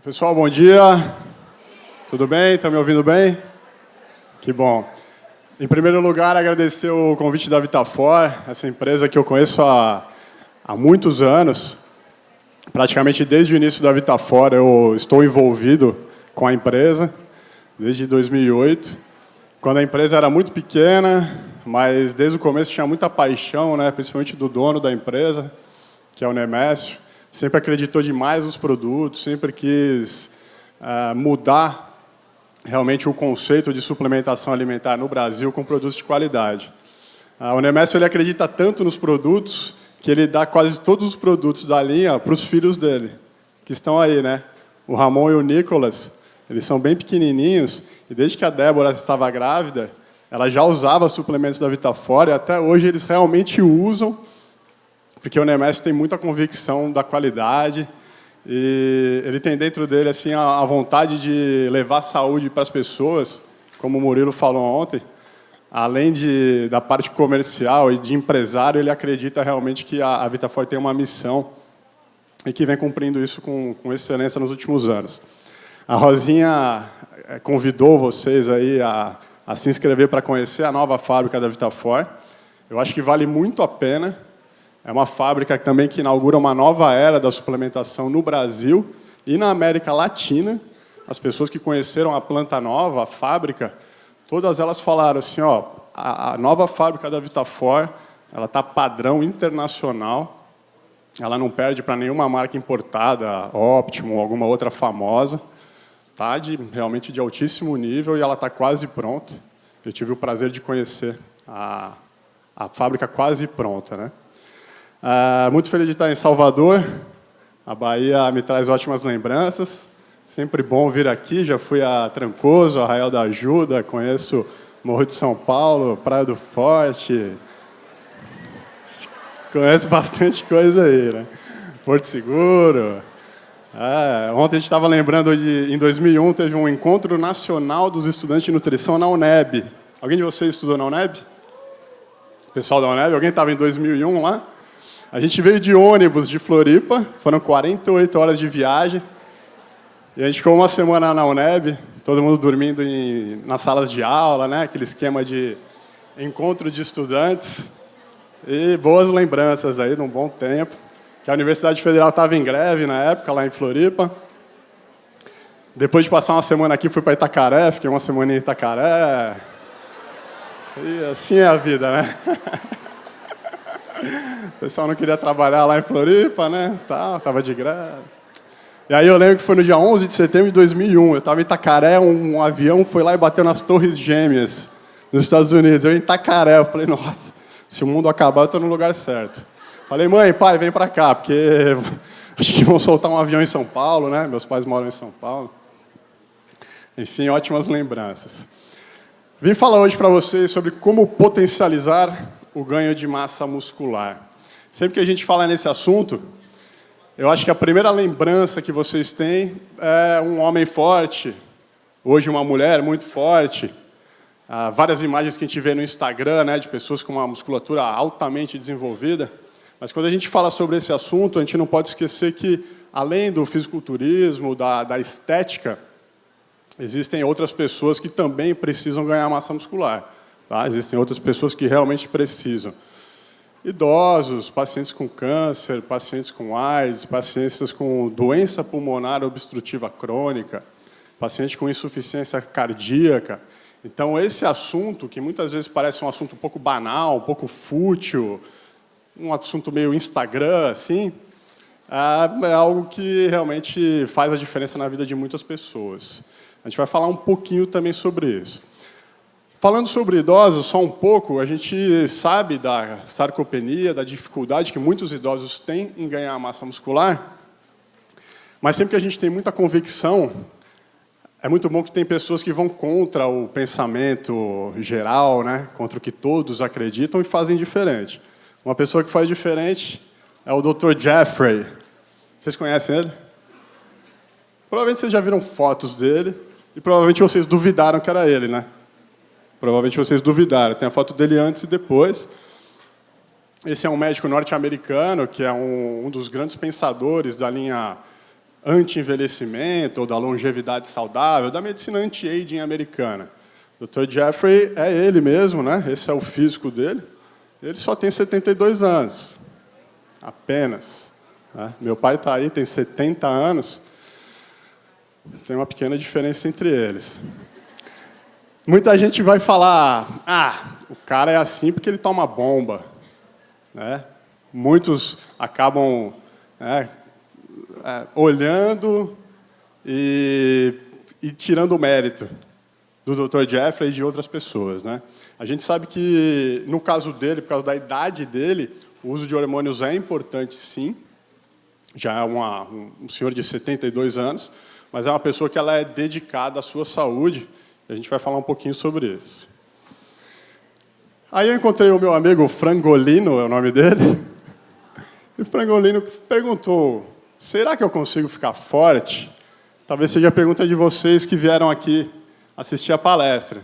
Pessoal, bom dia. Tudo bem? Estão me ouvindo bem? Que bom. Em primeiro lugar, agradecer o convite da Vitafor, essa empresa que eu conheço há muitos anos. Praticamente desde o início da Vitafor eu estou envolvido com a empresa, desde 2008, quando a empresa era muito pequena, mas desde o começo tinha muita paixão, né, principalmente do dono da empresa, que é o Nemésio. Sempre acreditou demais nos produtos, sempre quis mudar realmente o conceito de suplementação alimentar no Brasil com produtos de qualidade. O Nemésio ele acredita tanto nos produtos que ele dá quase todos os produtos da linha para os filhos dele, que estão aí, né? O Ramon e o Nicolas, eles são bem pequenininhos, e desde que a Débora estava grávida, ela já usava suplementos da Vitafor, e até hoje eles realmente usam, porque o Nemésio tem muita convicção da qualidade, e ele tem dentro dele assim, a vontade de levar saúde para as pessoas, como o Murilo falou ontem. Além da parte comercial e de empresário, ele acredita realmente que a Vitafor tem uma missão e que vem cumprindo isso com excelência nos últimos anos. A Rosinha convidou vocês aí a se inscrever para conhecer a nova fábrica da Vitafor. Eu acho que vale muito a pena. É uma fábrica também que inaugura uma nova era da suplementação no Brasil e na América Latina. As pessoas que conheceram a planta nova, a fábrica, todas elas falaram assim, ó, a nova fábrica da Vitafor, ela está padrão internacional, ela não perde para nenhuma marca importada, Optimum, alguma outra famosa, tá realmente de altíssimo nível e ela está quase pronta. Eu tive o prazer de conhecer a fábrica quase pronta, né? Muito feliz de estar em Salvador. A Bahia me traz ótimas lembranças. Sempre bom vir aqui. Já fui a Trancoso, Arraial da Ajuda, conheço Morro de São Paulo, Praia do Forte. Conheço bastante coisa aí, né? Porto Seguro. Ontem a gente estava lembrando em 2001 teve um encontro nacional dos estudantes de nutrição na UNEB. Alguém de vocês estudou na UNEB? Pessoal da UNEB? Alguém estava em 2001 lá? A gente veio de ônibus de Floripa, foram 48 horas de viagem, e a gente ficou uma semana na UNEB, todo mundo dormindo nas salas de aula, né? Aquele esquema de encontro de estudantes, e boas lembranças aí de um bom tempo, que a Universidade Federal estava em greve na época, lá em Floripa. Depois de passar uma semana aqui, fui para Itacaré, fiquei uma semana em Itacaré, e assim é a vida, né? O pessoal não queria trabalhar lá em Floripa, né? Tava de greve. E aí eu lembro que foi no dia 11 de setembro de 2001. Eu estava em Itacaré, um avião foi lá e bateu nas Torres Gêmeas, nos Estados Unidos. Eu em Itacaré, eu falei, nossa, se o mundo acabar, eu estou no lugar certo. Falei, mãe, pai, vem para cá, porque acho que vão soltar um avião em São Paulo, né? Meus pais moram em São Paulo. Enfim, ótimas lembranças. Vim falar hoje para vocês sobre como potencializar o ganho de massa muscular. Sempre que a gente fala nesse assunto, eu acho que a primeira lembrança que vocês têm é um homem forte, hoje uma mulher muito forte. Várias imagens que a gente vê no Instagram, né, de pessoas com uma musculatura altamente desenvolvida. Mas quando a gente fala sobre esse assunto, a gente não pode esquecer que, além do fisiculturismo, da estética, existem outras pessoas que também precisam ganhar massa muscular. Tá? Existem outras pessoas que realmente precisam. Idosos, pacientes com câncer, pacientes com AIDS, pacientes com doença pulmonar obstrutiva crônica, paciente com insuficiência cardíaca. Então, esse assunto, que muitas vezes parece um assunto um pouco banal, um pouco fútil, um assunto meio Instagram, assim, é algo que realmente faz a diferença na vida de muitas pessoas. A gente vai falar um pouquinho também sobre isso. Falando sobre idosos, só um pouco, a gente sabe da sarcopenia, da dificuldade que muitos idosos têm em ganhar massa muscular, mas sempre que a gente tem muita convicção, é muito bom que tem pessoas que vão contra o pensamento geral, né? Contra o que todos acreditam e fazem diferente. Uma pessoa que faz diferente é o Dr. Jeffrey. Vocês conhecem ele? Provavelmente vocês já viram fotos dele e provavelmente vocês duvidaram que era ele, né? Provavelmente vocês duvidaram. Tem a foto dele antes e depois. Esse é um médico norte-americano, que é um dos grandes pensadores da linha anti-envelhecimento ou da longevidade saudável, da medicina anti-aging americana. O Dr. Jeffrey é ele mesmo, né? Esse é o físico dele. Ele só tem 72 anos, apenas. Né? Meu pai está aí, tem 70 anos. Tem uma pequena diferença entre eles. Muita gente vai falar, o cara é assim porque ele toma bomba. Né? Muitos acabam olhando e tirando o mérito do Dr. Jeffrey e de outras pessoas. Né? A gente sabe que, no caso dele, por causa da idade dele, o uso de hormônios é importante, sim. Já é um senhor de 72 anos, mas é uma pessoa que ela é dedicada à sua saúde. A gente vai falar um pouquinho sobre isso. Aí eu encontrei o meu amigo Frangolino, é o nome dele. E o Frangolino perguntou, será que eu consigo ficar forte? Talvez seja a pergunta de vocês que vieram aqui assistir a palestra.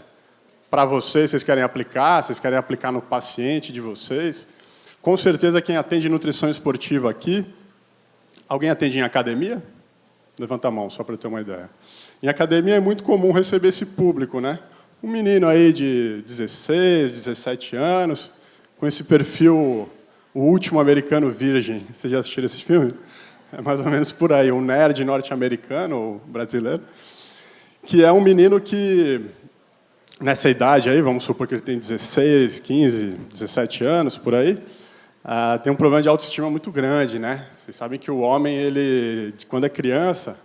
Para vocês querem aplicar? Vocês querem aplicar no paciente de vocês? Com certeza, quem atende nutrição esportiva aqui... Alguém atende em academia? Levanta a mão, só para eu ter uma ideia. Em academia é muito comum receber esse público, né? Um menino aí de 16, 17 anos, com esse perfil, o último americano virgem. Vocês já assistiram esse filme? É mais ou menos por aí, um nerd norte-americano ou brasileiro, que é um menino que, nessa idade aí, vamos supor que ele tem 16, 15, 17 anos, por aí, tem um problema de autoestima muito grande, né? Vocês sabem que o homem, ele, quando é criança,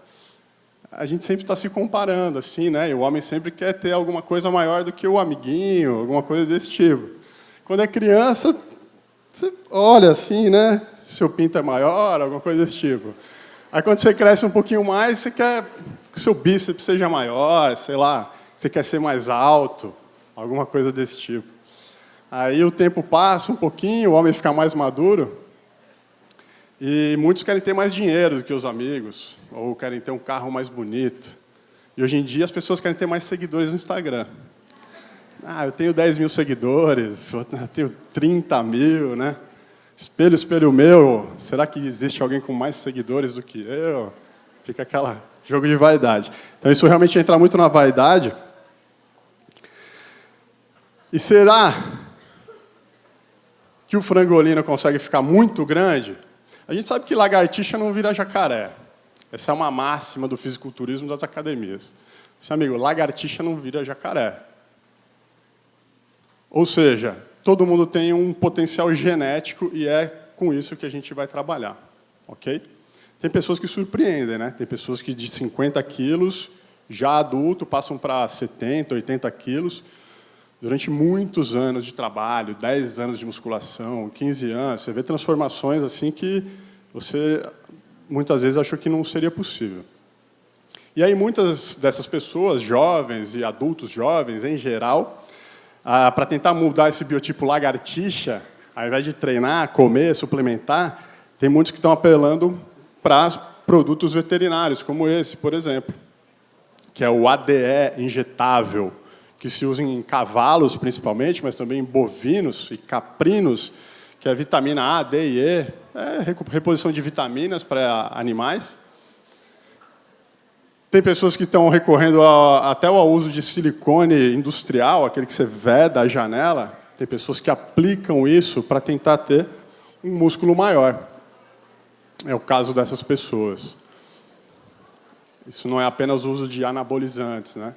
a gente sempre está se comparando, assim, né? E o homem sempre quer ter alguma coisa maior do que o amiguinho, alguma coisa desse tipo. Quando é criança, você olha assim, né? Seu pinto é maior, alguma coisa desse tipo. Aí, quando você cresce um pouquinho mais, você quer que seu bíceps seja maior, sei lá, você quer ser mais alto, alguma coisa desse tipo. Aí o tempo passa um pouquinho, o homem fica mais maduro, e muitos querem ter mais dinheiro do que os amigos, ou querem ter um carro mais bonito. E hoje em dia as pessoas querem ter mais seguidores no Instagram. Eu tenho 10 mil seguidores, eu tenho 30 mil, né? Espelho, espelho meu, será que existe alguém com mais seguidores do que eu? Fica aquele jogo de vaidade. Então isso realmente entra muito na vaidade. E será que o frangolino consegue ficar muito grande? A gente sabe que lagartixa não vira jacaré. Essa é uma máxima do fisiculturismo das academias. Amigo, lagartixa não vira jacaré. Ou seja, todo mundo tem um potencial genético e é com isso que a gente vai trabalhar. Ok? Tem pessoas que surpreendem, né? Tem pessoas que de 50 quilos, já adulto, passam para 70, 80 quilos, durante muitos anos de trabalho, 10 anos de musculação, 15 anos, você vê transformações assim que você muitas vezes achou que não seria possível. E aí muitas dessas pessoas, jovens e adultos jovens em geral, para tentar mudar esse biotipo lagartixa, ao invés de treinar, comer, suplementar, tem muitos que estão apelando para produtos veterinários, como esse, por exemplo, que é o ADE injetável, que se usa em cavalos, principalmente, mas também em bovinos e caprinos, que é a vitamina A, D e E, reposição de vitaminas para animais. Tem pessoas que estão recorrendo até ao uso de silicone industrial, aquele que você veda a janela. Tem pessoas que aplicam isso para tentar ter um músculo maior. É o caso dessas pessoas. Isso não é apenas o uso de anabolizantes, né?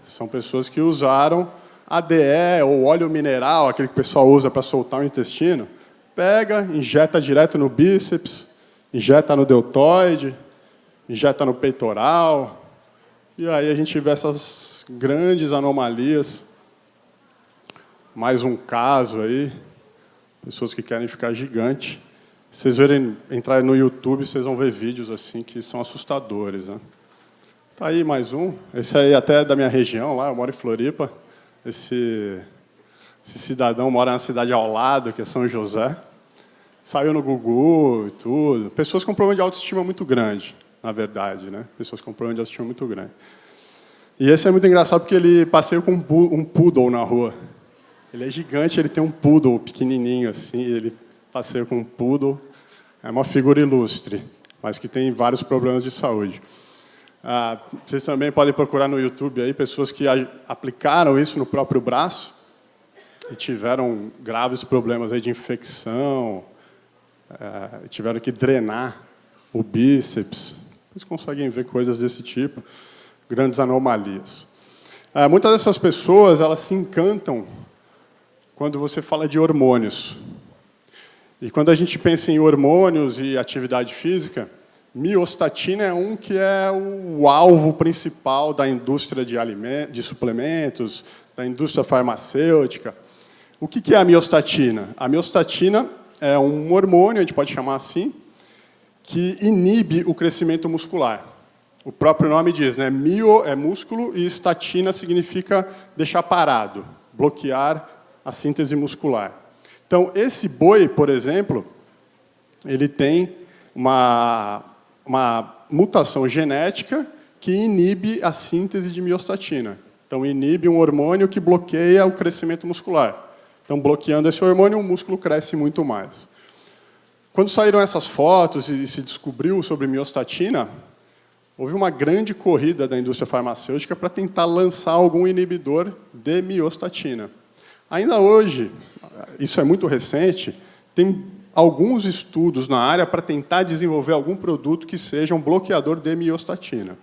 São pessoas que usaram ADE ou óleo mineral, aquele que o pessoal usa para soltar o intestino, pega, injeta direto no bíceps, injeta no deltoide, injeta no peitoral, e aí a gente vê essas grandes anomalias. Mais um caso aí, pessoas que querem ficar gigante. Se vocês entrarem no YouTube, vocês vão ver vídeos assim que são assustadores, né? Tá aí mais um. Esse aí até é da minha região, lá, eu moro em Floripa. Esse cidadão mora na cidade ao lado, que é São José. Saiu no Gugu e tudo. Pessoas com problema de autoestima muito grande, na verdade, né? Pessoas com problema de autoestima muito grande. E esse é muito engraçado porque ele passeia com um poodle na rua. Ele é gigante, ele tem um poodle pequenininho assim, ele passeia com um poodle. É uma figura ilustre. mas que tem vários problemas de saúde. Vocês também podem procurar no YouTube aí pessoas que aplicaram isso no próprio braço e tiveram graves problemas aí de infecção, tiveram que drenar o bíceps. Vocês conseguem ver coisas desse tipo, grandes anomalias. Muitas dessas pessoas elas se encantam quando você fala de hormônios. E quando a gente pensa em hormônios e atividade física, miostatina é um que é o alvo principal da indústria de suplementos, da indústria farmacêutica. O que é a miostatina? A miostatina é um hormônio, a gente pode chamar assim, que inibe o crescimento muscular. O próprio nome diz, né? Mio é músculo e statina significa deixar parado, bloquear a síntese muscular. Então, esse boi, por exemplo, ele tem uma mutação genética que inibe a síntese de miostatina. Então, inibe um hormônio que bloqueia o crescimento muscular. Então, bloqueando esse hormônio, o músculo cresce muito mais. Quando saíram essas fotos e se descobriu sobre miostatina, houve uma grande corrida da indústria farmacêutica para tentar lançar algum inibidor de miostatina. Ainda hoje, isso é muito recente, tem alguns estudos na área para tentar desenvolver algum produto que seja um bloqueador de miostatina.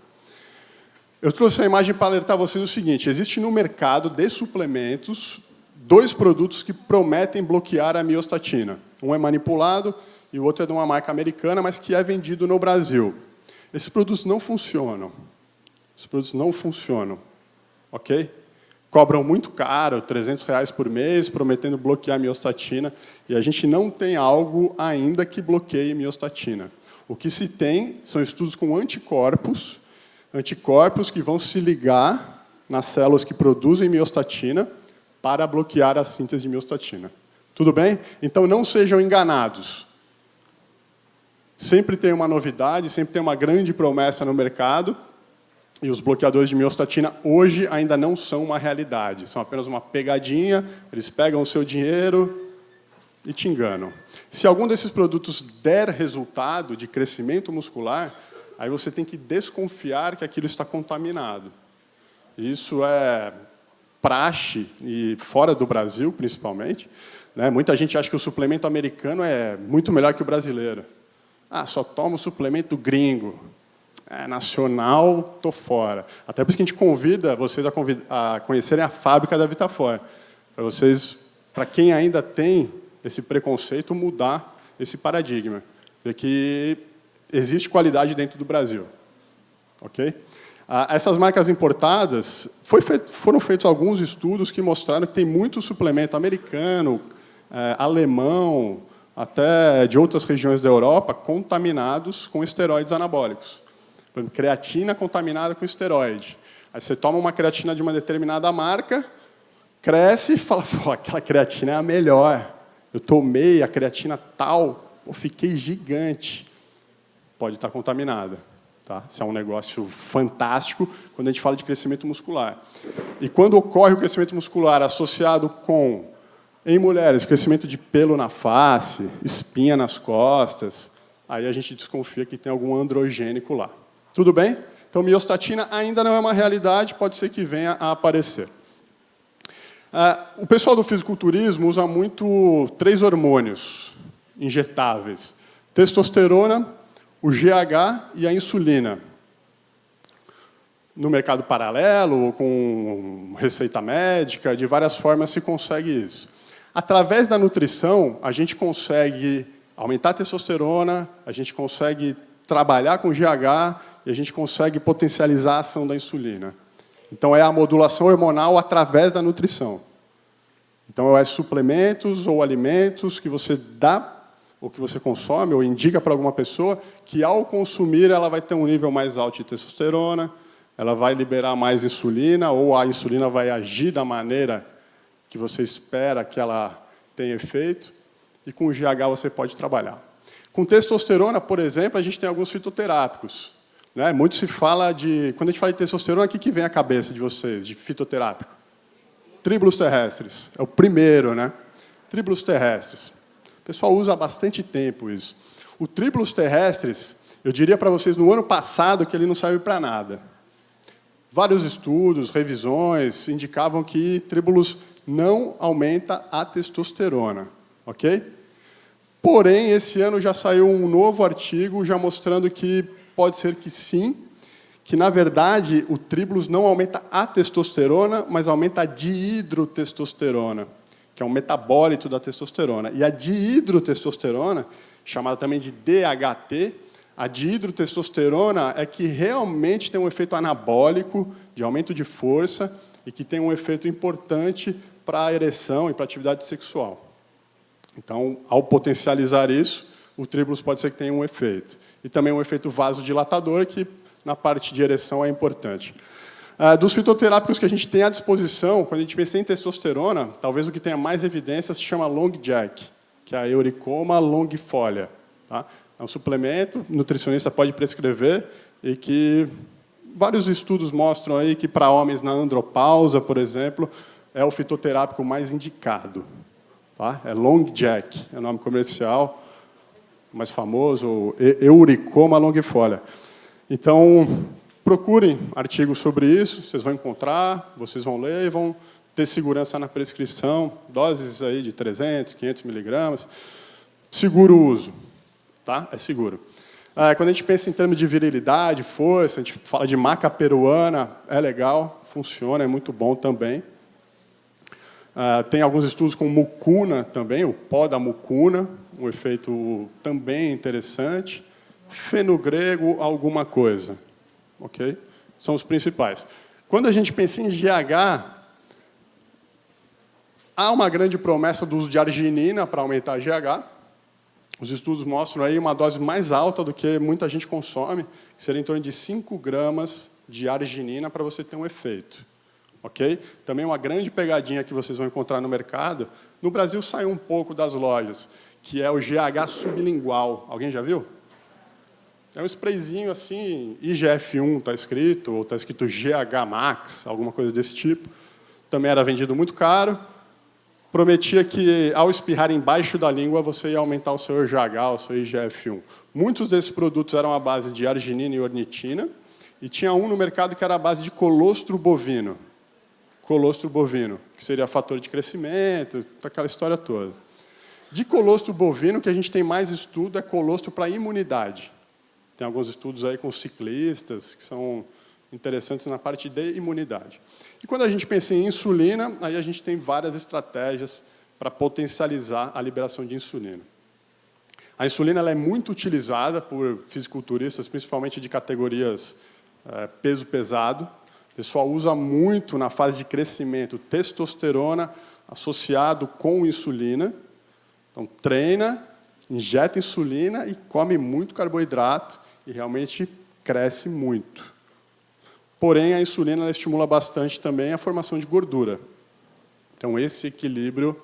Eu trouxe a imagem para alertar vocês o seguinte: existe no mercado de suplementos 2 produtos que prometem bloquear a miostatina. Um é manipulado e o outro é de uma marca americana, mas que é vendido no Brasil. Esses produtos não funcionam. Esses produtos não funcionam. Ok? Cobram muito caro, R$300 por mês, prometendo bloquear a miostatina, e a gente não tem algo ainda que bloqueie miostatina. O que se tem são estudos com anticorpos que vão se ligar nas células que produzem miostatina para bloquear a síntese de miostatina. Tudo bem? Então, não sejam enganados. Sempre tem uma novidade, sempre tem uma grande promessa no mercado, e os bloqueadores de miostatina hoje ainda não são uma realidade. São apenas uma pegadinha, eles pegam o seu dinheiro e te enganam. Se algum desses produtos der resultado de crescimento muscular, aí você tem que desconfiar que aquilo está contaminado. Isso é praxe, e fora do Brasil, principalmente. Né? Muita gente acha que o suplemento americano é muito melhor que o brasileiro. Só tomo suplemento gringo. Nacional, estou fora. Até por isso que a gente convida vocês a conhecerem a fábrica da Vitafor, para quem ainda tem esse preconceito, mudar esse paradigma, de que existe qualidade dentro do Brasil. Ok? Essas marcas importadas, foram feitos alguns estudos que mostraram que tem muito suplemento americano, alemão, até de outras regiões da Europa, contaminados com esteroides anabólicos. Por exemplo, creatina contaminada com esteroide. Aí você toma uma creatina de uma determinada marca, cresce e fala, pô, aquela creatina é a melhor. Eu tomei a creatina tal, fiquei gigante. Pode estar contaminada. Tá? Isso é um negócio fantástico quando a gente fala de crescimento muscular. E quando ocorre o crescimento muscular associado com, em mulheres, crescimento de pelo na face, espinha nas costas, aí a gente desconfia que tem algum androgênico lá. Tudo bem? Então, miostatina ainda não é uma realidade, pode ser que venha a aparecer. O pessoal do fisiculturismo usa muito 3 hormônios injetáveis: testosterona, o GH e a insulina. No mercado paralelo, com receita médica, de várias formas se consegue isso. Através da nutrição, a gente consegue aumentar a testosterona, a gente consegue trabalhar com GH e a gente consegue potencializar a ação da insulina. Então, é a modulação hormonal através da nutrição. Então, é suplementos ou alimentos que você dá, ou que você consome, ou indica para alguma pessoa, que, ao consumir, ela vai ter um nível mais alto de testosterona, ela vai liberar mais insulina, ou a insulina vai agir da maneira que você espera que ela tenha efeito, e com o GH você pode trabalhar. Com testosterona, por exemplo, a gente tem alguns fitoterápicos. Né? Muito se fala de... Quando a gente fala de testosterona, o que vem à cabeça de vocês, de fitoterápico? Tríbulos terrestres. É o primeiro, né? Tríbulos terrestres. O pessoal usa há bastante tempo isso. O tríbulos terrestres, eu diria para vocês no ano passado que ele não serve para nada. Vários estudos, revisões, indicavam que Tribulus não aumenta a testosterona, ok? Porém, esse ano já saiu um novo artigo já mostrando que pode ser que sim, que, na verdade, o Tribulus não aumenta a testosterona, mas aumenta a dihidrotestosterona, que é um metabólito da testosterona. E a dihidrotestosterona, chamada também de DHT, a dihidrotestosterona é que realmente tem um efeito anabólico, de aumento de força, e que tem um efeito importante para a ereção e para a atividade sexual. Então, ao potencializar isso, o Tribulus pode ser que tenha um efeito. E também um efeito vasodilatador, que na parte de ereção é importante. Dos fitoterápicos que a gente tem à disposição, quando a gente pensa em testosterona, talvez o que tenha mais evidência se chama Long Jack, que é a Euricoma longifolia. Tá? É um suplemento, o nutricionista pode prescrever, e que vários estudos mostram aí que para homens na andropausa, por exemplo, é o fitoterápico mais indicado. Tá? É Long Jack, é o nome comercial mais famoso, Euricoma longifolia. Então, procurem artigos sobre isso, vocês vão encontrar, vocês vão ler e vão ter segurança na prescrição, doses aí de 300, 500 miligramas. Seguro o uso, tá? É seguro. Quando a gente pensa em termos de virilidade, força, a gente fala de maca peruana, é legal, funciona, é muito bom também. Tem alguns estudos com mucuna também, o pó da mucuna, um efeito também interessante. Fenogrego, alguma coisa. Ok? São os principais. Quando a gente pensa em GH, há uma grande promessa do uso de arginina para aumentar a GH. Os estudos mostram aí uma dose mais alta do que muita gente consome, que seria em torno de 5 gramas de arginina para você ter um efeito. Ok? Também uma grande pegadinha que vocês vão encontrar no mercado. No Brasil saiu um pouco das lojas, que é o GH sublingual. Alguém já viu? É um sprayzinho assim, IGF-1 está escrito, ou está escrito GH Max, alguma coisa desse tipo. Também era vendido muito caro. Prometia que, ao espirrar embaixo da língua, você ia aumentar o seu GH, o seu IGF-1. Muitos desses produtos eram à base de arginina e ornitina, e tinha um no mercado que era à base de colostro bovino. Colostro bovino, que seria fator de crescimento, aquela história toda. De colostro bovino, o que a gente tem mais estudo é colostro para imunidade. Tem alguns estudos aí com ciclistas que são interessantes na parte de imunidade. E quando a gente pensa em insulina, aí a gente tem várias estratégias para potencializar a liberação de insulina. A insulina ela é muito utilizada por fisiculturistas, principalmente de categorias peso pesado. O pessoal usa muito na fase de crescimento testosterona associado com insulina. Então, treina, injeta insulina e come muito carboidrato e realmente cresce muito. Porém, a insulina ela estimula bastante também a formação de gordura. Então, esse equilíbrio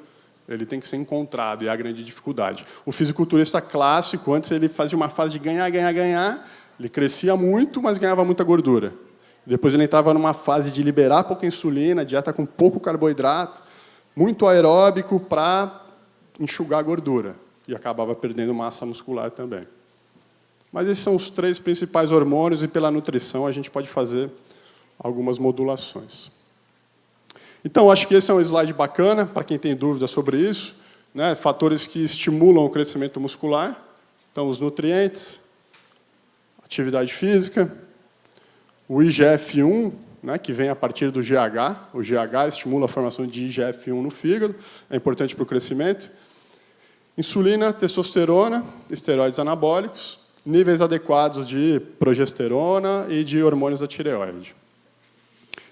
ele tem que ser encontrado, e é a grande dificuldade. O fisiculturista clássico, antes ele fazia uma fase de ganhar, ganhar, ganhar, ele crescia muito, mas ganhava muita gordura. Depois ele entrava numa fase de liberar pouca insulina, dieta com pouco carboidrato, muito aeróbico para enxugar a gordura, e acabava perdendo massa muscular também. Mas esses são os 3 principais hormônios, e pela nutrição a gente pode fazer algumas modulações. Então, acho que esse é um slide bacana, para quem tem dúvidas sobre isso, né? Fatores que estimulam o crescimento muscular. Então, os nutrientes, atividade física, o IGF-1, né, que vem a partir do GH. O GH estimula a formação de IGF-1 no fígado, é importante para o crescimento. Insulina, testosterona, esteroides anabólicos, níveis adequados de progesterona e de hormônios da tireoide.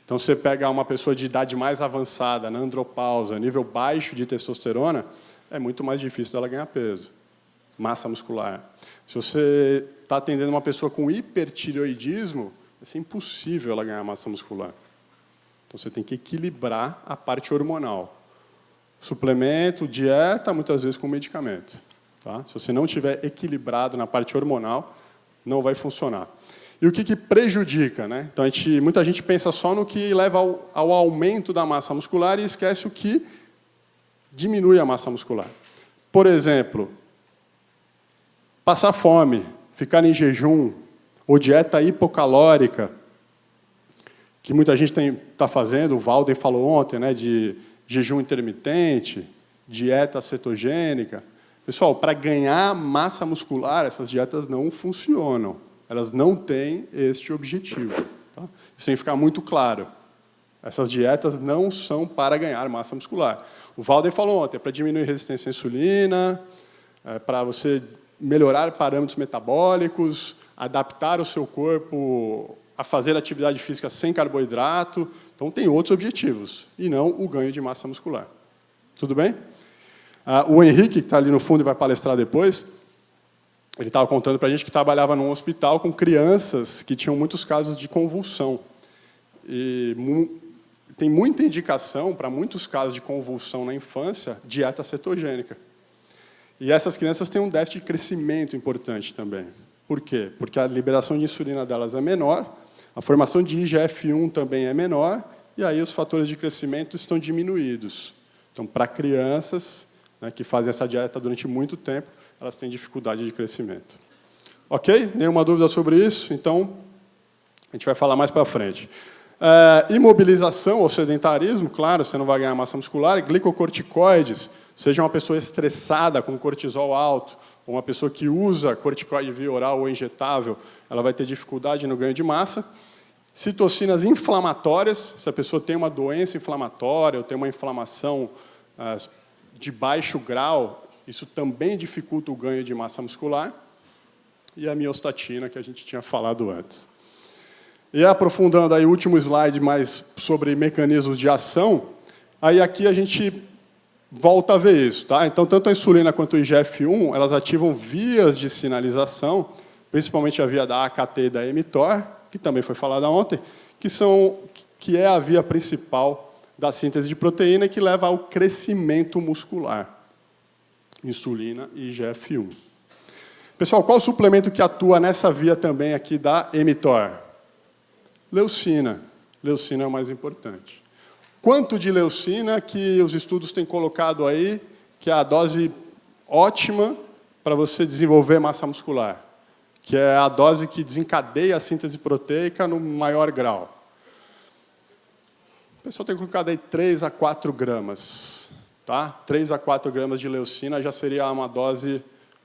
Então, você pega uma pessoa de idade mais avançada, na andropausa, nível baixo de testosterona, é muito mais difícil dela ganhar peso, massa muscular. Se você está atendendo uma pessoa com hipertireoidismo, vai ser impossível ela ganhar massa muscular. Então, você tem que equilibrar a parte hormonal. Suplemento, dieta, muitas vezes com medicamento. Tá? Se você não estiver equilibrado na parte hormonal, não vai funcionar. E o que prejudica? Né? Então, muita gente pensa só no que leva ao aumento da massa muscular e esquece o que diminui a massa muscular. Por exemplo, passar fome, ficar em jejum, ou dieta hipocalórica, que muita gente está fazendo, o Valden falou ontem, né, de jejum intermitente, dieta cetogênica. Pessoal, para ganhar massa muscular, essas dietas não funcionam. Elas não têm este objetivo. Tá? Isso tem que ficar muito claro. Essas dietas não são para ganhar massa muscular. O Valden falou ontem, é para diminuir resistência à insulina, para você melhorar parâmetros metabólicos, adaptar o seu corpo a fazer atividade física sem carboidrato. Então, tem outros objetivos, e não o ganho de massa muscular. Tudo bem? O Henrique, que está ali no fundo e vai palestrar depois, ele estava contando para a gente que trabalhava num hospital com crianças que tinham muitos casos de convulsão. E tem muita indicação, para muitos casos de convulsão na infância, dieta cetogênica. E essas crianças têm um déficit de crescimento importante também. Por quê? Porque a liberação de insulina delas é menor, a formação de IGF-1 também é menor, e aí os fatores de crescimento estão diminuídos. Então, para crianças, né, que fazem essa dieta durante muito tempo, elas têm dificuldade de crescimento. Ok? Nenhuma dúvida sobre isso? Então, a gente vai falar mais para frente. Imobilização ou sedentarismo, claro, você não vai ganhar massa muscular. Glicocorticoides, seja uma pessoa estressada com cortisol alto, ou uma pessoa que usa corticoide via oral ou injetável, ela vai ter dificuldade no ganho de massa. Citocinas inflamatórias, se a pessoa tem uma doença inflamatória ou tem uma inflamação de baixo grau, isso também dificulta o ganho de massa muscular. E a miostatina, que a gente tinha falado antes. E aprofundando aí o último slide mais sobre mecanismos de ação, aí aqui a gente volta a ver isso. Tá? Então, tanto a insulina quanto o IGF-1, elas ativam vias de sinalização, principalmente a via da AKT e da mTOR, que também foi falada ontem, que é a via principal da síntese de proteína e que leva ao crescimento muscular. Insulina e IGF-1. Pessoal, qual o suplemento que atua nessa via também aqui da mTOR? Leucina. Leucina é o mais importante. Quanto de leucina que os estudos têm colocado aí, que é a dose ótima para você desenvolver massa muscular? Que é a dose que desencadeia a síntese proteica no maior grau. O pessoal tem colocado aí 3 a 4 gramas. Tá? 3 a 4 gramas de leucina já seria uma dose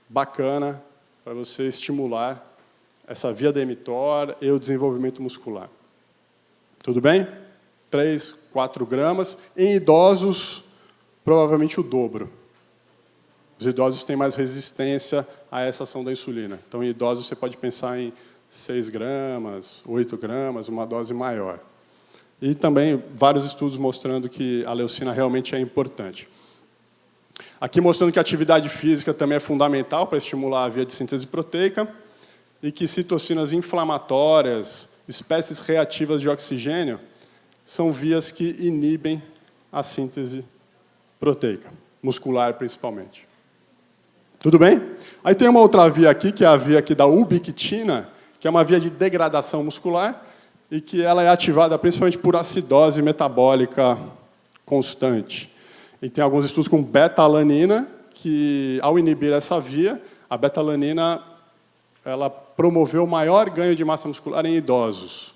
bacana para você estimular essa via da mTOR e o desenvolvimento muscular. Tudo bem? 3, 4 gramas. Em idosos, provavelmente o dobro. Os idosos têm mais resistência a essa ação da insulina. Então, em idosos, você pode pensar em 6 gramas, 8 gramas, uma dose maior. E também vários estudos mostrando que a leucina realmente é importante. Aqui mostrando que a atividade física também é fundamental para estimular a via de síntese proteica e que citocinas inflamatórias, espécies reativas de oxigênio, são vias que inibem a síntese proteica, muscular principalmente. Tudo bem? Aí tem uma outra via aqui, que é a via aqui da ubiquitina, que é uma via de degradação muscular e que ela é ativada principalmente por acidose metabólica constante. E tem alguns estudos com beta-alanina, que, ao inibir essa via, a beta-alanina ela promoveu maior ganho de massa muscular em idosos.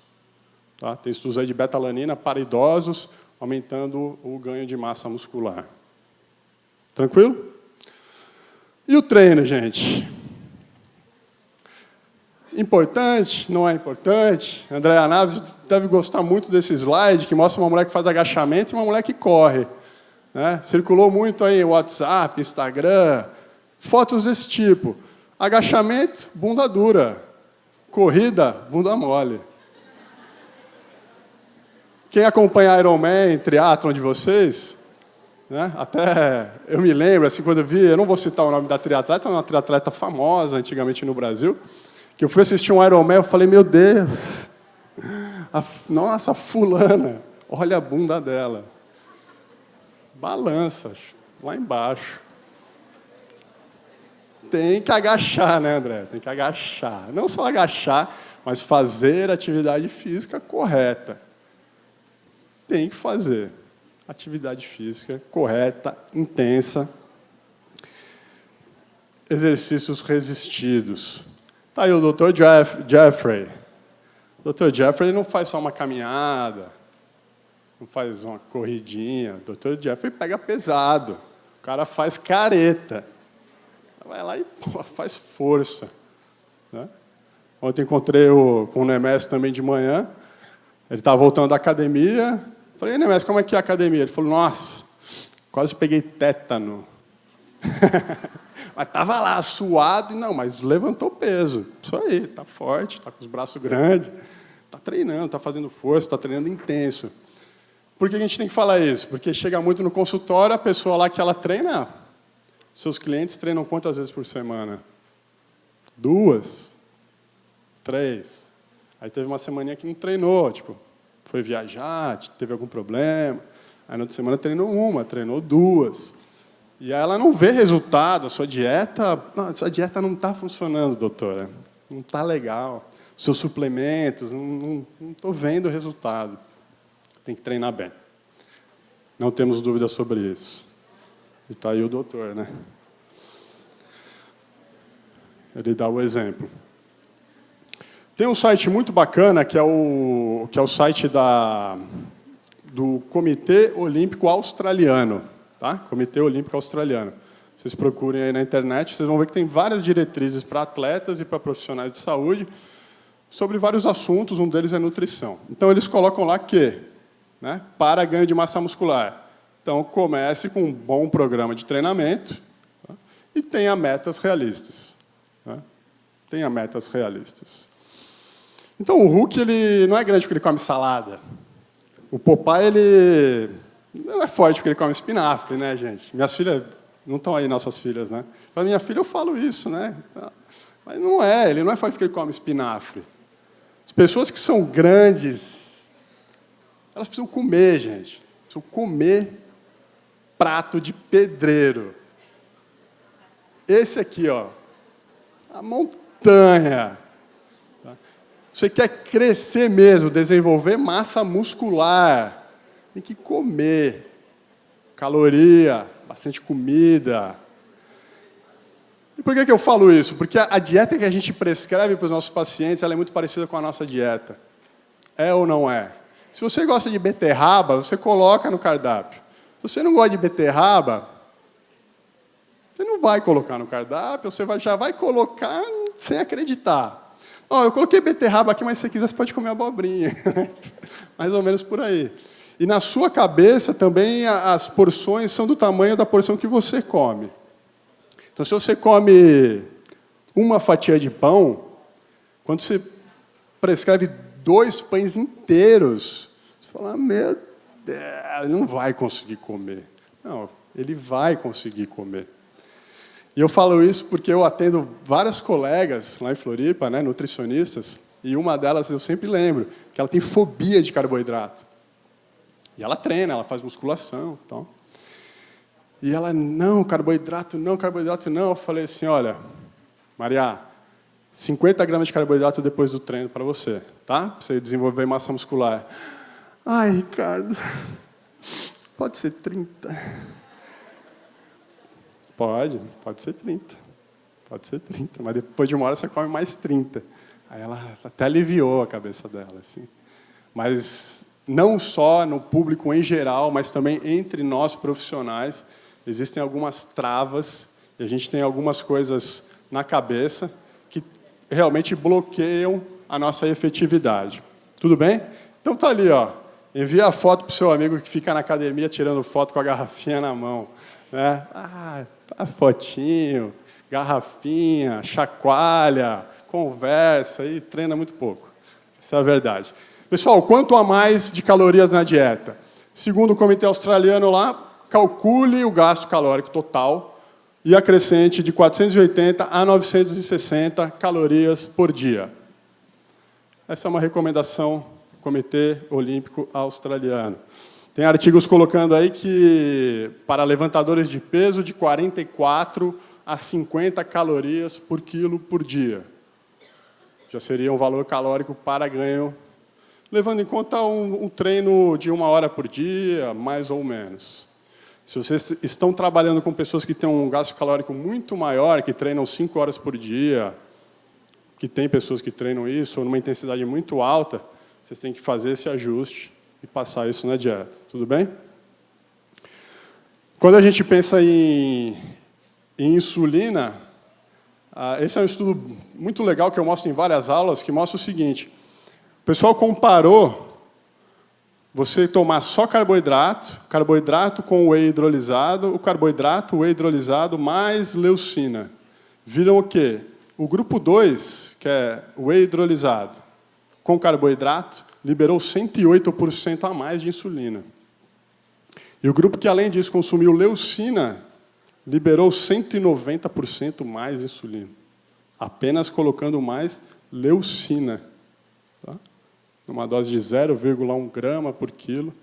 Tá? Tem estudos aí de beta-alanina para idosos, aumentando o ganho de massa muscular. Tranquilo? E o treino, gente? Importante? Não é importante? Andréa Naves deve gostar muito desse slide, que mostra uma mulher que faz agachamento e uma mulher que corre. Né? Circulou muito aí em WhatsApp, Instagram, fotos desse tipo. Agachamento, bunda dura. Corrida, bunda mole. Quem acompanha Ironman, triatlon de vocês, né? Até eu me lembro, assim, quando eu vi, eu não vou citar o nome da triatleta, é uma triatleta famosa antigamente no Brasil, que eu fui assistir um Ironman, eu falei, meu Deus, nossa, fulana, olha a bunda dela. Balança, lá embaixo. Tem que agachar, né, André? Tem que agachar. Não só agachar, mas fazer atividade física correta. Tem que fazer atividade física correta, intensa. Exercícios resistidos. Tá aí o Dr. Jeffrey. O Dr. Jeffrey não faz só uma caminhada, não faz uma corridinha. O Dr. Jeffrey pega pesado. O cara faz careta. Vai lá e faz força. Né? Ontem encontrei com o Nemésio também de manhã. Ele estava voltando da academia. Falei, Nemésio, como é que é a academia? Ele falou, nossa, quase peguei tétano. Mas estava lá, suado, e não, mas levantou peso. Isso aí, está forte, está com os braços grandes, está treinando, está fazendo força, está treinando intenso. Por que a gente tem que falar isso? Porque chega muito no consultório, a pessoa lá que ela treina, seus clientes treinam quantas vezes por semana? 2, 3. Aí teve uma semaninha que não treinou, tipo, foi viajar, teve algum problema. Aí na outra semana treinou 1, treinou 2. E aí ela não vê resultado, a sua dieta não está funcionando, doutora. Não está legal. Seus suplementos, não estou vendo resultado. Tem que treinar bem. Não temos dúvidas sobre isso. E está aí o doutor, né? Ele dá o exemplo. Tem um site muito bacana, que é o site do Comitê Olímpico Australiano. Tá? Comitê Olímpico Australiano. Vocês procurem aí na internet, vocês vão ver que tem várias diretrizes para atletas e para profissionais de saúde sobre vários assuntos, um deles é nutrição. Então, eles colocam lá que, né, para ganho de massa muscular, então, comece com um bom programa de treinamento, tá? E tenha metas realistas. Tá? Tenha metas realistas. Então, o Hulk ele não é grande porque ele come salada. O Popeye ele não é forte porque ele come espinafre, né, gente? Minhas filhas, não estão aí nossas filhas, né? Para minha filha eu falo isso, né? Mas não é, ele não é forte porque ele come espinafre. As pessoas que são grandes, elas precisam comer, gente. Precisam comer prato de pedreiro. Esse aqui, ó, a montanha. Você quer crescer mesmo, desenvolver massa muscular, tem que comer. Caloria, bastante comida. E por que eu falo isso? Porque a dieta que a gente prescreve para os nossos pacientes ela é muito parecida com a nossa dieta. É ou não é? Se você gosta de beterraba, você coloca no cardápio. Se você não gosta de beterraba, você não vai colocar no cardápio, você já vai colocar sem acreditar. Eu coloquei beterraba aqui, mas se você quiser, você pode comer abobrinha. Mais ou menos por aí. E na sua cabeça também as porções são do tamanho da porção que você come. Então, se você come uma fatia de pão, quando você prescreve 2 pães inteiros, você fala, meu Deus, ele não vai conseguir comer. Não, ele vai conseguir comer. E eu falo isso porque eu atendo várias colegas lá em Floripa, né, nutricionistas, e uma delas eu sempre lembro, que ela tem fobia de carboidrato. E ela treina, ela faz musculação. Então. E ela, não, carboidrato não. Eu falei assim, olha, Maria, 50 gramas de carboidrato depois do treino para você, tá? Para você desenvolver massa muscular. Ai, Ricardo, pode ser 30. Pode ser 30. Pode ser 30, mas depois de uma hora você come mais 30. Aí ela até aliviou a cabeça dela, assim. Mas não só no público em geral, mas também entre nós profissionais, existem algumas travas, e a gente tem algumas coisas na cabeça que realmente bloqueiam a nossa efetividade. Tudo bem? Então tá ali, ó. Envia a foto para o seu amigo que fica na academia tirando foto com a garrafinha na mão. Né? Tá fotinho, garrafinha, chacoalha, conversa, e treina muito pouco. Essa é a verdade. Pessoal, quanto a mais de calorias na dieta? Segundo o Comitê Australiano lá, calcule o gasto calórico total e acrescente de 480 a 960 calorias por dia. Essa é uma recomendação do Comitê Olímpico Australiano. Tem artigos colocando aí que, para levantadores de peso, de 44 a 50 calorias por quilo por dia. Já seria um valor calórico para ganho, levando em conta um treino de 1 hora por dia, mais ou menos. Se vocês estão trabalhando com pessoas que têm um gasto calórico muito maior, que treinam 5 horas por dia, que tem pessoas que treinam isso, ou numa intensidade muito alta, vocês têm que fazer esse ajuste e passar isso na dieta. Tudo bem? Quando a gente pensa em insulina, esse é um estudo muito legal que eu mostro em várias aulas, que mostra o seguinte. O pessoal comparou você tomar só carboidrato com whey hidrolisado, o whey hidrolisado mais leucina. Viram o quê? O grupo 2, que é whey hidrolisado com carboidrato, liberou 108% a mais de insulina. E o grupo que, além disso, consumiu leucina, liberou 190% mais insulina, apenas colocando mais leucina. Tá? Numa dose de 0,1 grama por quilo.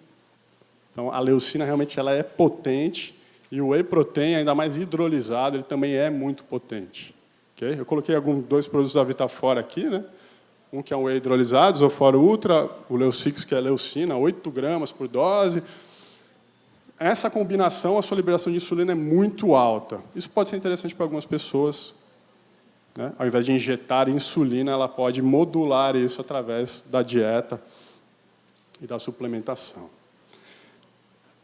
Então, a leucina realmente ela é potente, e o whey protein, ainda mais hidrolisado, ele também é muito potente. Okay? Eu coloquei dois produtos da Vitafor aqui, né? Um que é um whey hidrolisado, Zoforo Ultra, o Leucix, que é leucina, 8 gramas por dose. Essa combinação, a sua liberação de insulina é muito alta. Isso pode ser interessante para algumas pessoas. Né? Ao invés de injetar insulina, ela pode modular isso através da dieta e da suplementação.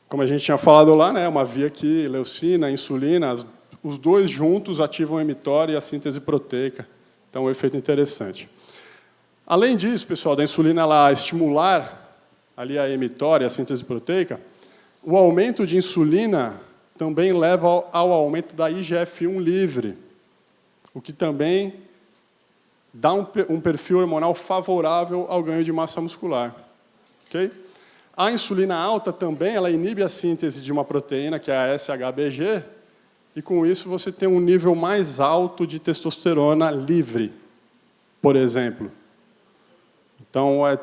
Como a gente tinha falado lá, né, uma via que leucina, insulina, os dois juntos ativam o mTOR e a síntese proteica. Então, um efeito interessante. Além disso, pessoal, da insulina ela estimular ali a mTOR e a síntese proteica, o aumento de insulina também leva ao aumento da IGF-1 livre, o que também dá um perfil hormonal favorável ao ganho de massa muscular. Okay? A insulina alta também ela inibe a síntese de uma proteína, que é a SHBG, e com isso você tem um nível mais alto de testosterona livre, por exemplo. Então, é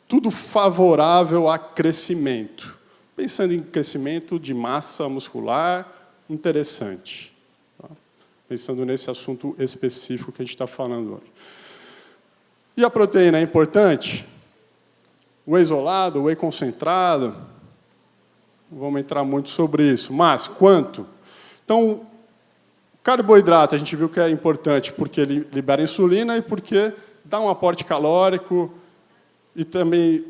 tudo favorável a crescimento. Pensando em crescimento de massa muscular, interessante. Tá? Pensando nesse assunto específico que a gente está falando hoje. E a proteína é importante? O whey isolado, o whey concentrado, não vamos entrar muito sobre isso. Mas, quanto? Então, carboidrato, a gente viu que é importante porque ele libera insulina e porque dá um aporte calórico e também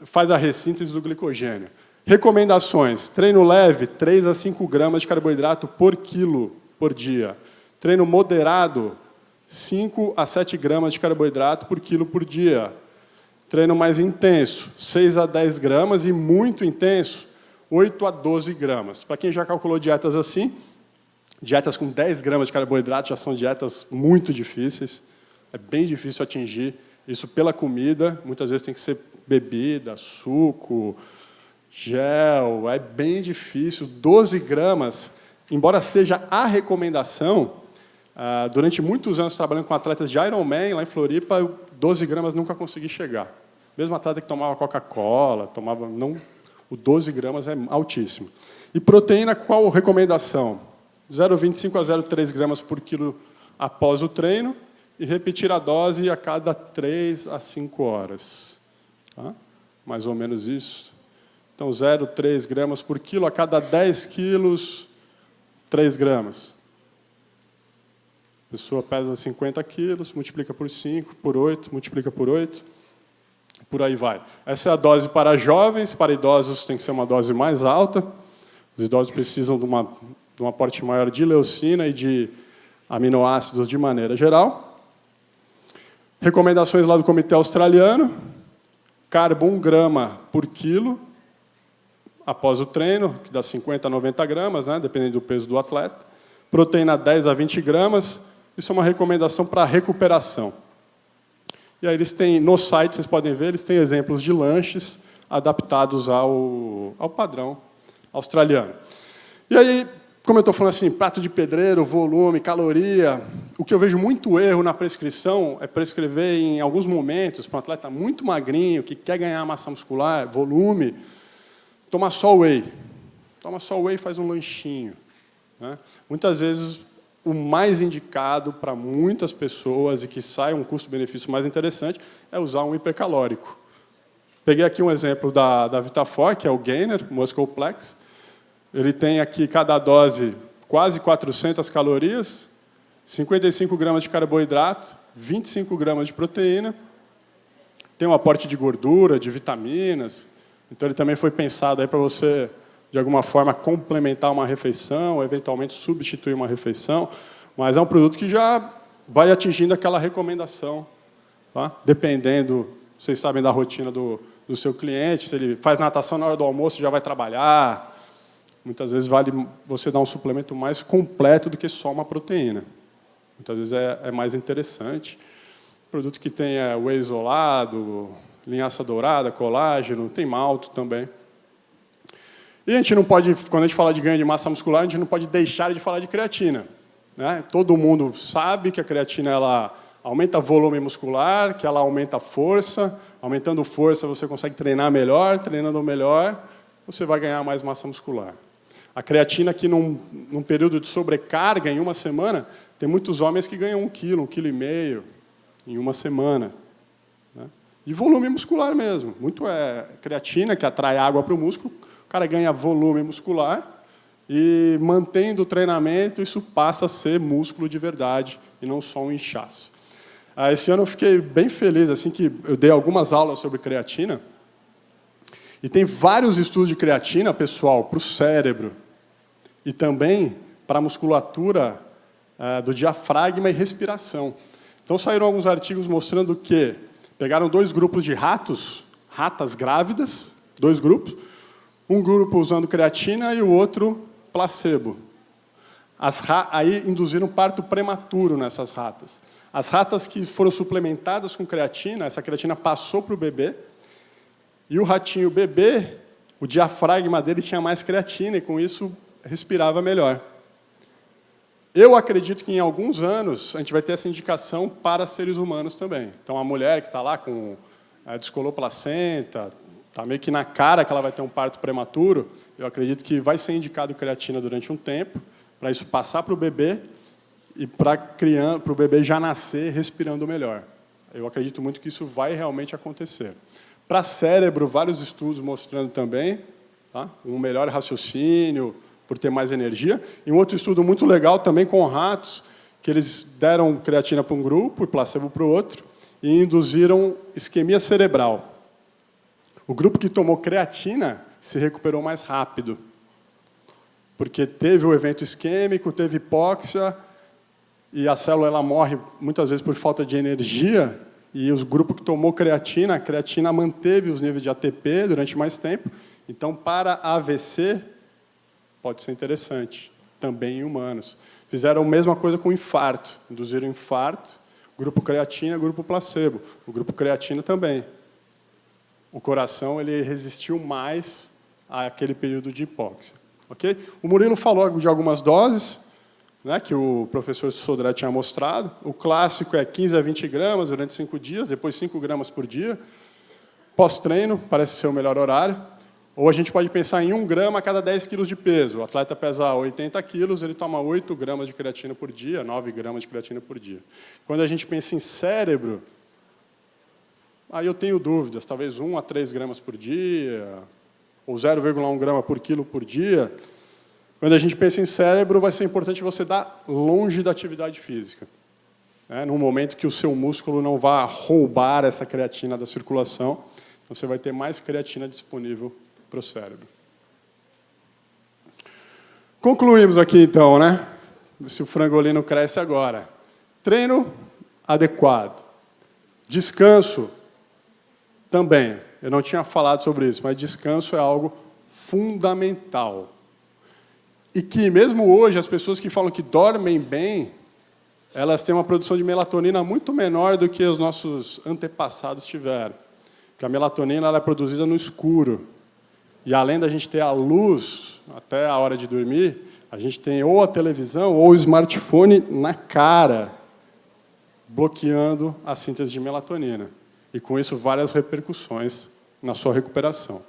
faz a ressíntese do glicogênio. Recomendações. Treino leve, 3 a 5 gramas de carboidrato por quilo por dia. Treino moderado, 5 a 7 gramas de carboidrato por quilo por dia. Treino mais intenso, 6 a 10 gramas e muito intenso, 8 a 12 gramas. Para quem já calculou dietas assim, dietas com 10 gramas de carboidrato já são dietas muito difíceis. É bem difícil atingir isso pela comida. Muitas vezes tem que ser bebida, suco, gel. É bem difícil. 12 gramas, embora seja a recomendação, durante muitos anos trabalhando com atletas de Ironman, lá em Floripa, 12 gramas nunca consegui chegar. Mesmo atleta que tomava Coca-Cola, o 12 gramas é altíssimo. E proteína, qual recomendação? 0,25 a 0,3 gramas por quilo após o treino e repetir a dose a cada 3 a 5 horas. Tá? Mais ou menos isso. Então, 0,3 gramas por quilo a cada 10 quilos, 3 gramas. A pessoa pesa 50 quilos, multiplica por 5, por 8, multiplica por 8, por aí vai. Essa é a dose para jovens, para idosos tem que ser uma dose mais alta. Os idosos precisam de um aporte maior de leucina e de aminoácidos de maneira geral. Recomendações lá do Comitê Australiano. Carbo 1 grama por quilo após o treino, que dá 50 a 90 gramas, né, dependendo do peso do atleta. Proteína 10 a 20 gramas. Isso é uma recomendação para recuperação. E aí eles têm, no site, vocês podem ver, eles têm exemplos de lanches adaptados ao padrão australiano. E aí, como eu estou falando assim, prato de pedreiro, volume, caloria, o que eu vejo muito erro na prescrição é prescrever em alguns momentos, para um atleta muito magrinho, que quer ganhar massa muscular, volume, tomar só whey. Toma só whey e faz um lanchinho. Né? Muitas vezes, o mais indicado para muitas pessoas e que sai um custo-benefício mais interessante é usar um hipercalórico. Peguei aqui um exemplo da Vitafor, que é o Gainer, Muscleplex. Ele tem aqui, cada dose, quase 400 calorias, 55 gramas de carboidrato, 25 gramas de proteína, tem um aporte de gordura, de vitaminas, então ele também foi pensado aí para você, de alguma forma, complementar uma refeição, ou eventualmente substituir uma refeição, mas é um produto que já vai atingindo aquela recomendação, tá? Dependendo, vocês sabem da rotina do seu cliente, se ele faz natação na hora do almoço, já vai trabalhar. Muitas vezes vale você dar um suplemento mais completo do que só uma proteína. Muitas vezes é mais interessante. Produto que tem whey isolado, linhaça dourada, colágeno, tem malto também. E a gente não pode, quando a gente fala de ganho de massa muscular, a gente não pode deixar de falar de creatina, né? Todo mundo sabe que a creatina ela aumenta volume muscular, que ela aumenta a força. Aumentando força, você consegue treinar melhor. Treinando melhor, você vai ganhar mais massa muscular. A creatina, aqui num período de sobrecarga, em uma semana, tem muitos homens que ganham 1 quilo, 1,5 kg em uma semana, né? E volume muscular mesmo. Muito creatina, que atrai água para o músculo, o cara ganha volume muscular e, mantendo o treinamento, isso passa a ser músculo de verdade e não só um inchaço. Esse ano eu fiquei bem feliz, assim, que eu dei algumas aulas sobre creatina, e tem vários estudos de creatina, pessoal, para o cérebro, e também para a musculatura do diafragma e respiração. Então, saíram alguns artigos mostrando que pegaram 2 grupos de ratas grávidas, 2 grupos, um grupo usando creatina e o outro placebo. Aí induziram parto prematuro nessas ratas. As ratas que foram suplementadas com creatina, essa creatina passou para o bebê, e o ratinho bebê, o diafragma dele tinha mais creatina, e com isso respirava melhor. Eu acredito que em alguns anos a gente vai ter essa indicação para seres humanos também. Então, a mulher que está lá com descolou placenta, está meio que na cara que ela vai ter um parto prematuro, eu acredito que vai ser indicado creatina durante um tempo, para isso passar para o bebê e para o bebê já nascer respirando melhor. Eu acredito muito que isso vai realmente acontecer. Para cérebro, vários estudos mostrando também, tá? Um melhor raciocínio, por ter mais energia. E um outro estudo muito legal também com ratos, que eles deram creatina para um grupo e placebo para o outro, e induziram isquemia cerebral. O grupo que tomou creatina se recuperou mais rápido, porque teve o evento isquêmico, teve hipóxia, e a célula ela morre muitas vezes por falta de energia, e os grupos que tomou creatina, a creatina manteve os níveis de ATP durante mais tempo. Então, para AVC, pode ser interessante, também em humanos. Fizeram a mesma coisa com infarto, induziram infarto, grupo creatina, grupo placebo. O grupo creatina também. O coração ele resistiu mais àquele período de hipóxia. Okay? O Murilo falou de algumas doses, né, que o professor Sodré tinha mostrado. O clássico é 15 a 20 gramas durante 5 dias, depois 5 gramas por dia. Pós-treino, parece ser o melhor horário. Ou a gente pode pensar em 1 grama a cada 10 quilos de peso. O atleta pesa 80 quilos, ele toma 8 gramas de creatina por dia, 9 gramas de creatina por dia. Quando a gente pensa em cérebro, aí eu tenho dúvidas, talvez 1 a 3 gramas por dia, ou 0,1 grama por quilo por dia. Quando a gente pensa em cérebro, vai ser importante você dar longe da atividade física, né? Num momento que o seu músculo não vá roubar essa creatina da circulação, então você vai ter mais creatina disponível para o cérebro. Concluímos aqui, então, né? Se o frangolino cresce agora. Treino adequado. Descanso também. Eu não tinha falado sobre isso, mas descanso é algo fundamental. E que, mesmo hoje, as pessoas que falam que dormem bem, elas têm uma produção de melatonina muito menor do que os nossos antepassados tiveram. Porque a melatonina ela é produzida no escuro. E, além da gente ter a luz até a hora de dormir, a gente tem ou a televisão ou o smartphone na cara, bloqueando a síntese de melatonina. E, com isso, várias repercussões na sua recuperação.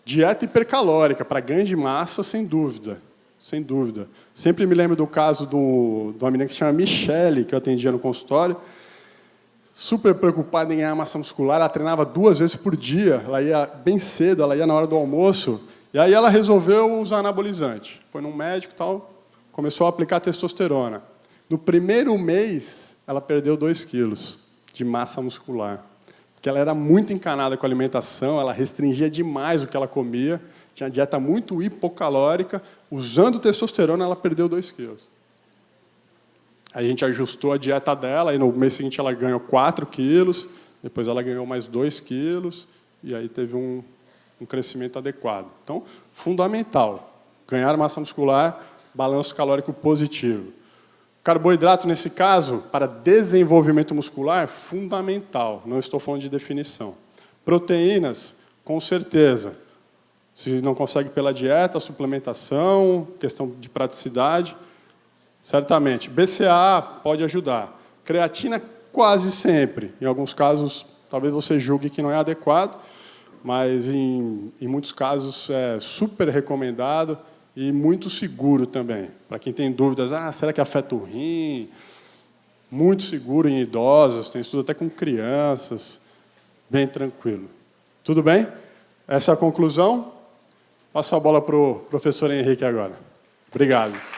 Dieta hipercalórica, para ganho de massa, sem dúvida. Sem dúvida. Sempre me lembro do caso de uma menina que se chama Michele, que eu atendia no consultório, super preocupada em ganhar massa muscular, ela treinava 2 vezes por dia, ela ia bem cedo, ela ia na hora do almoço, e aí ela resolveu usar anabolizante. Foi num médico e tal, começou a aplicar testosterona. No primeiro mês, ela perdeu 2 quilos de massa muscular. Porque ela era muito encanada com a alimentação, ela restringia demais o que ela comia, tinha dieta muito hipocalórica. Usando testosterona, ela perdeu 2 quilos. Aí a gente ajustou a dieta dela, e no mês seguinte ela ganhou 4 quilos, depois ela ganhou mais 2 quilos, e aí teve um crescimento adequado. Então, fundamental, ganhar massa muscular, balanço calórico positivo. Carboidrato, nesse caso, para desenvolvimento muscular, fundamental. Não estou falando de definição. Proteínas, com certeza. Se não consegue pela dieta, suplementação, questão de praticidade, certamente. BCAA pode ajudar. Creatina, quase sempre. Em alguns casos, talvez você julgue que não é adequado, mas em muitos casos é super recomendado. E muito seguro também. Para quem tem dúvidas, será que afeta o rim? Muito seguro em idosos, tem estudo até com crianças. Bem tranquilo. Tudo bem? Essa é a conclusão. Passo a bola para o professor Henrique agora. Obrigado.